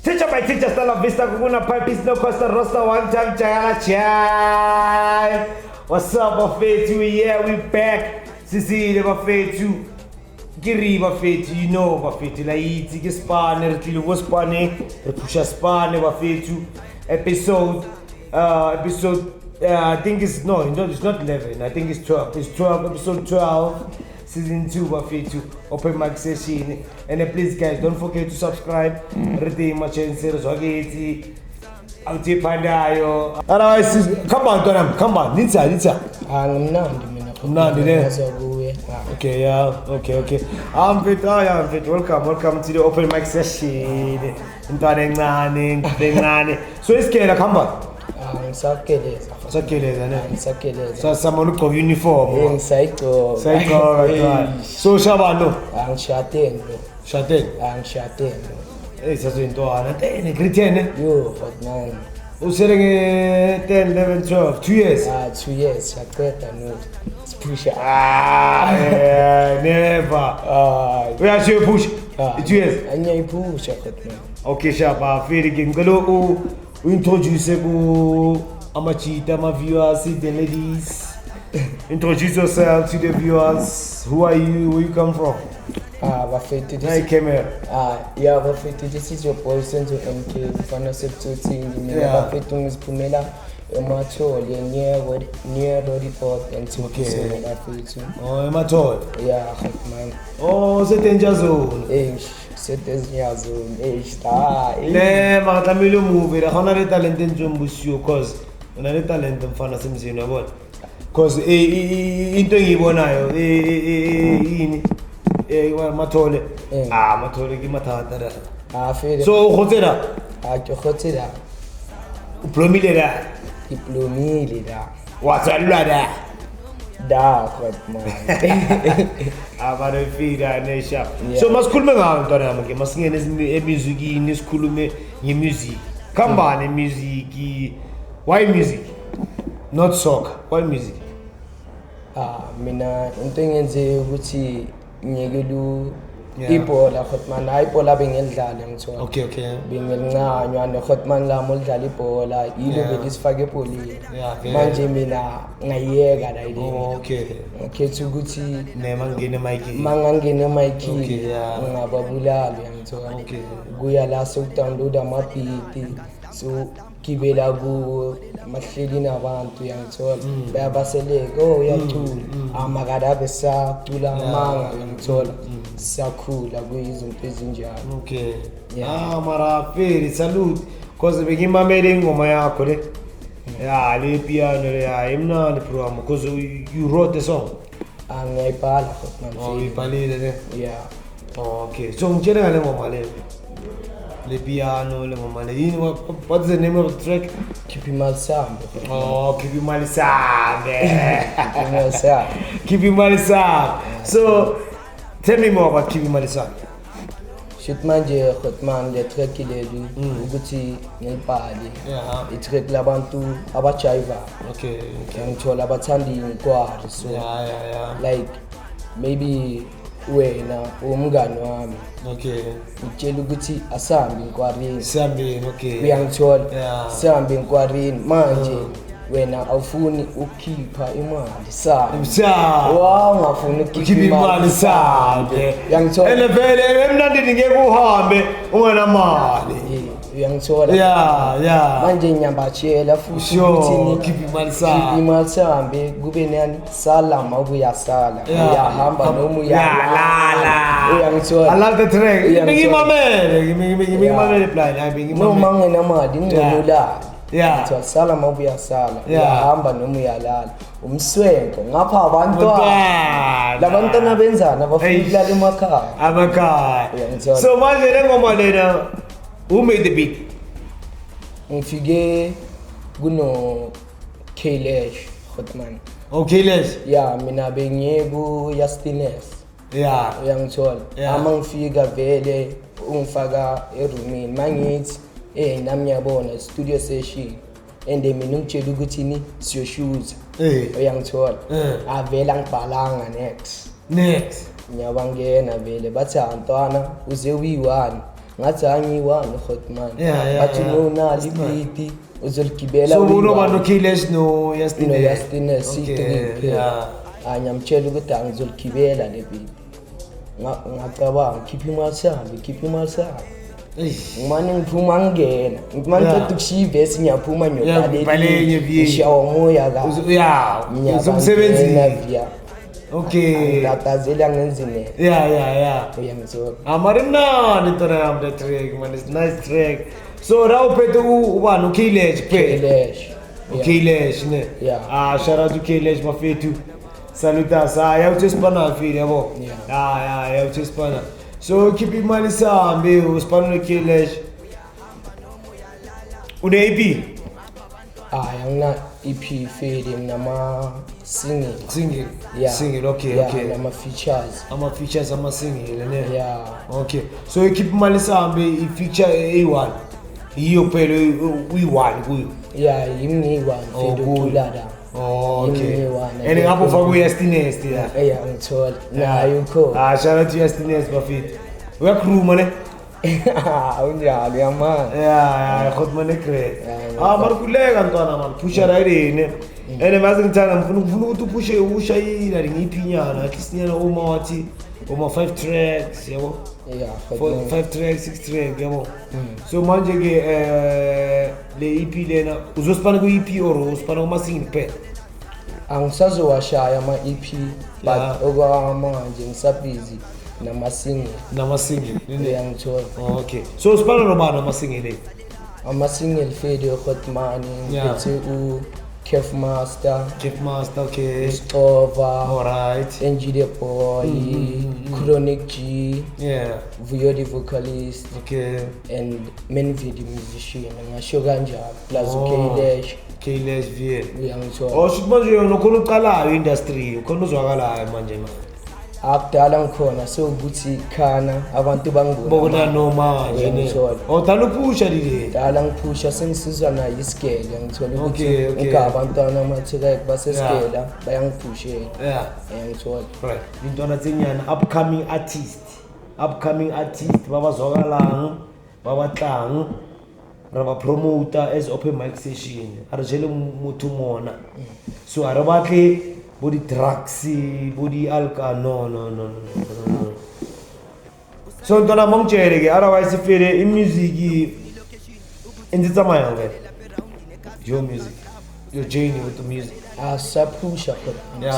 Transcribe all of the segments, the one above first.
Teacher by teacher, Stella Vista, Kukuna Pipe is no Costa Rosta, one time, Chayala Chai. What's up, Bafetu? Yeah, we back. Sisi, Bafetu. Giri Bafetu, you know Bafetu. La iti ke spane, retilo go spane, repusha spane Bafetu. Episode, I think it's no, it's not 11. I think it's 12. It's 12, episode 12. Season 2 Bafetu open mic session, and please guys don't forget to subscribe. Everything much series wageti awuthi phandayo. Otherwise come on Tonam, come on nitsa Ngimnandi mina. Umnandi ne? Ngazokuye. Okay, yeah, okay. I'm fit. Welcome to the open mic session. Intwana encane. So isikela khamba. Ngisakeleza ne? Ngisakeleza. Someone ugqoka uniform. Ngisayigqoka. Right. So shabano. Angishadeni. Angishadeni. Sasintwana. Tene Christian. Yo, but man. Usele nge 10, 11, 12, 2 years. 2 years. Shaqeda no. Pusha. Never. We are sure push. 2 years. Anyayiphusha but man. Okay, shaba feri ke ngelo introduce ku amachita ama viewers, the ladies. Introduce yourself to the viewers. Who are you? Where you come from? Bafetu. I came here. Yeah, Bafetu, this is your boy Senzo MK. Mfana Septuti. Bafetu ngiziphumela emathole near road report and to Bafetu. Oh, emathole. Yeah, man. Oh, c'est danger zone. C'était zone. Star. Le makatlamile movie la khona le talent njombusiyo cause una le talent mfana semzini yabona. Cause into engiyibonayo yini mathole. Mathole ke mathata la. Fele. So khotsela. Ke khotsela. Uplomile la. Diplomile la. Watsallwa la. Da kwat man. Abarefika nesha. So masikhulume ngayo ntwana yami ke masingene emusicini sikhulume ngemusic. Kambani music. Why music? Not soccer. Why music? Mina into engenze ukuthi ngiyekelu ibhola khotman ayibhola bengidlala ngithola. Okay. Bengelincanywa nekhotman lami olidlala ibhola yilo belisifake ebholeni. Manje mina ngayiyeka la ile. Okay. Ngikhetha ukuthi mangangena emic ngababulala ngithola. Kuya la sokudownload ama-beat so gibela ku mahleli nabantu yangithola bayabaseleka uyacula amakada besacula manga ngithola sakhula kuyizinto ezinjalo. Okay. Mara feri salute cause bengimamele ingoma yakho le. Le piano le imnandi program cause you wrote the song. Ngiyayibhala khotman. Uyibhalile ne? Yeah. Okay. So ngitshela ngale ngoma le. Le piano le ngoma le yini what's the name of the track? Keep Imali Sambe. Keep Imali Sambe. Keep Imali Sambe. So tell me more about Keep Imali Sambe. Shit manje khotman le track leli ukuthi ngilibhali. I-track labantu abajiva. Okay. Ngithola abathanda inkwari so like maybe wena umngani wami. Okay. Ngitshela ukuthi asambe inkwarini. Okay. Uyangithola. Sambe inkwarini manje wena awufuni ukukhipha imali sambe. Ngafuni ukukhipha imali sambe. Uyangithola. Elevele emnandini ngeke uhambe ungenamali. Uyangithola. Manje ngiyambachela futhi ukuthi keep imali sambe kube nani salama ukuyasala. Uyahamba noma uyalala. Uyangithola. I love the track. Ngimamele blind. Noma nginamali ngcono la. Yeah. Salama ubuyasala. Uyahamba noma uyalala. Umswenko ngapha abantwana. Labantwana benzana bafuna ukulala emakhaya. So manje le ngoma lena who made the beat? Ngifike kuno Kailash khotman. Kailash. Mina bengiyeku Yastines. Uyangithola. Ama ngifika vele ungifaka eroomini mangithi nami ngiyabona studio session and mina ngitshela ukuthi ni siyoshuza. Uyangithola. Avela ngibhalanga next. Ngiyabangena vele bathi Antwana uze uyi1 ngathi angiyi-one hotman athi nonali ibhidi uzoligibela so unoba no-Killers no-Yastine C3 kuphela ngiyamtshela ukuthi angizoligibela le bhidi ngacabanga khipha imali sami ngimane ngiphuma ngingena ngimane ukushiya ivesi ngiyaphuma ngishawa umoya uzomsebenzini okay ngatazela ngenzine uyangizwa amarinani ntona yami le track man, it's nice track. So raw uphethe ubani uKillers kuphela uKillers ne shout out to Killers mafethu. Salutas yawuthi sipana fini yabo yawuthi sipana. So keep imali sambe usipana noKillers une EP angina EP fade nama single okay nama features ama single ne okay. So you keep imali sambe I feature A1 iyo phela uyi1 kuyo yimi one fade ukulada okay. And ngapho fa kuYastine ngithola nayo ukho shout out to Yastine bafit uyakhuluma ne unjalo yamani khotmane great marikuleka ntwana man pusha right ne ene mazi ngithanda ngifuna ukuthi upushe ushayila ngiphinyana at least nyana uma wathi uma 5 tracks yabo 5 tracks 6 tracks yabo so manje ke le EP lena uzosipana ku EP or usipana kuma single kuphela angisazowashaya ama EP but okwamanje ngisabhizi nama single ngiyangithola okay. So usipana nobani ama single ama-single fade hotman ngiphethe Kef Master okay. Stova alright NG the Boy Chronic G Vuyo the vocalist okay and Menvi the musician ngasho kanjalo plus Killers via uyangithola should manje nokhona uqalayo industry ukhona uzwakalayo manje ma akudala ngikhona sewukuthi khana abantu bangibona noma nje dala uphusha lile dala ngiphusha sengisizwa nayo iskele ngithola ukuthi ngabantwana amatheka baseskela bayangiphushela ngithola right intwana tsenyana upcoming artist babazwakalanga babatlang raba promoter as open mic session are jele motho mona so are batle body drugs body alcohol no so ntona mongchere ke otherwise ifele music inditsamaya ke your music your journey with the music sapusha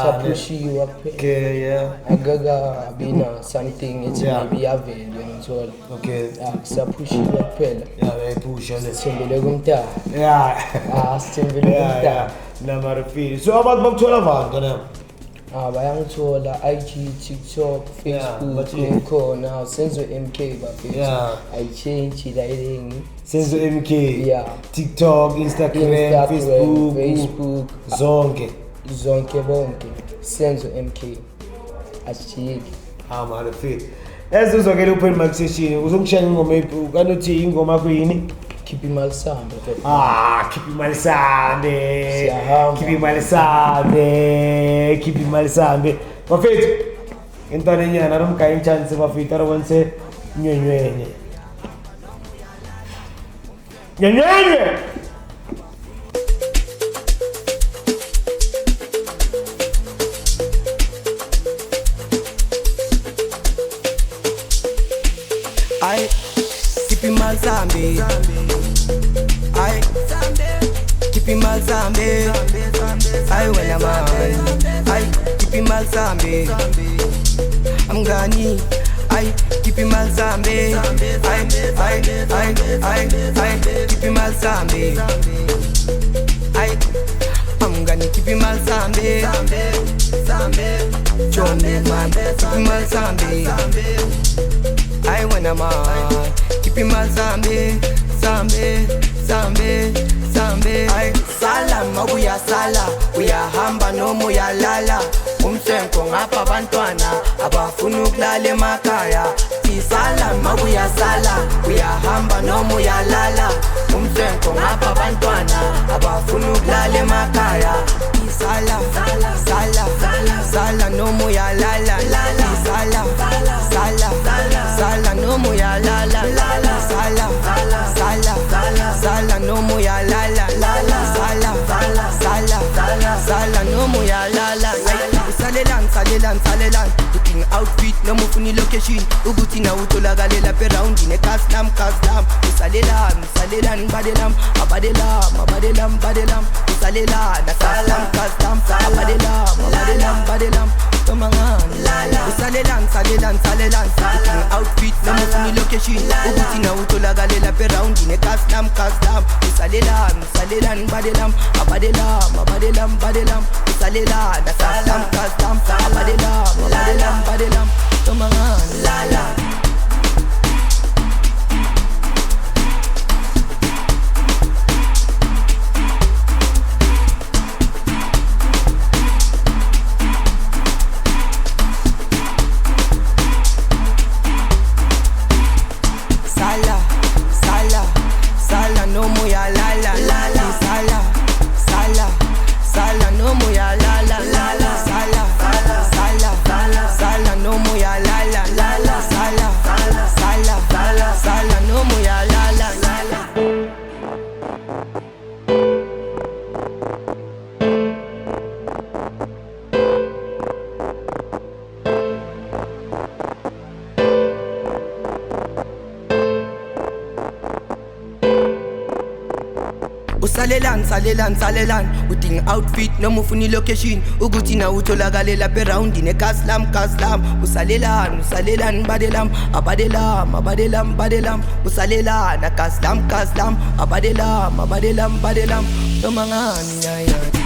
sapushiwa okay agaga bina something it's maybe avele ngithola okay sapushiwa kuphela pusha le sembele kumntana sembele kumntana namarifini so abantu bakuthola vantu kana bayangithola IG TikTok Facebook ngikhona Senzo MK bafethu ayichange la ilingi Senzo MK TikTok Instagram Facebook zonke bonke Senzo MK ashiki marifini ezizokela open mic session uzongishaya ingoma ukanothi ingoma kuyini Keep imali sambe keep imali sambe bafethu intwana enyana romgayi chance bafethu arwense nyonywenye keep imali sambe keep imali sambe wena man keep imali sambe amngani keep imali sambe keep imali sambe amngani keep imali sambe Johnny man keep imali sambe wena man keep imali sambe salama uyahamba noma uyalala umsenko ngapha abantwana abafuna ukulala emakhaya salama uyahamba noma uyalala umsenko ngapha abantwana abafuna ukulala emakhaya sala noma uyalala sala noma uyalala salelan Looking outfit noma ufuna ilocation ukuthi na utholakale lapha around ine custom usalelan badelam abadelam usalelan custom abadelam tomangani usalelan looking outfit noma ufuna ilocation ukuthi na utholakale lapha around ine custom usalelan badelam abadelam usalelan custom abadelam tomangani Sala no moya la Sala no moya la Sala no moya la Sala no moya la Salelan udinga outfit noma ufuna ilocation ukuthi na utholakale lapha around ine custom usalelan badelam abadelam usalelan custom abadelam tomangani yaya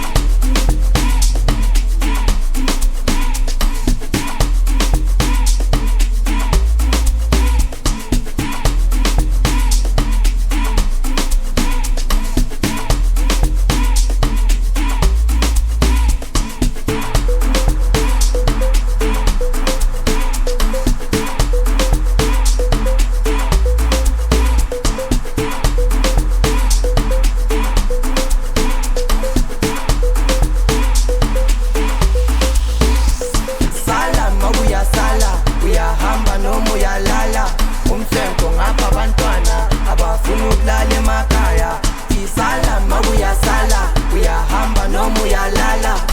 uyahamba noma uyalala umthento ngapha abantwana abafuna ukulala emakhaya isala mawuyasala uyahamba noma uyalala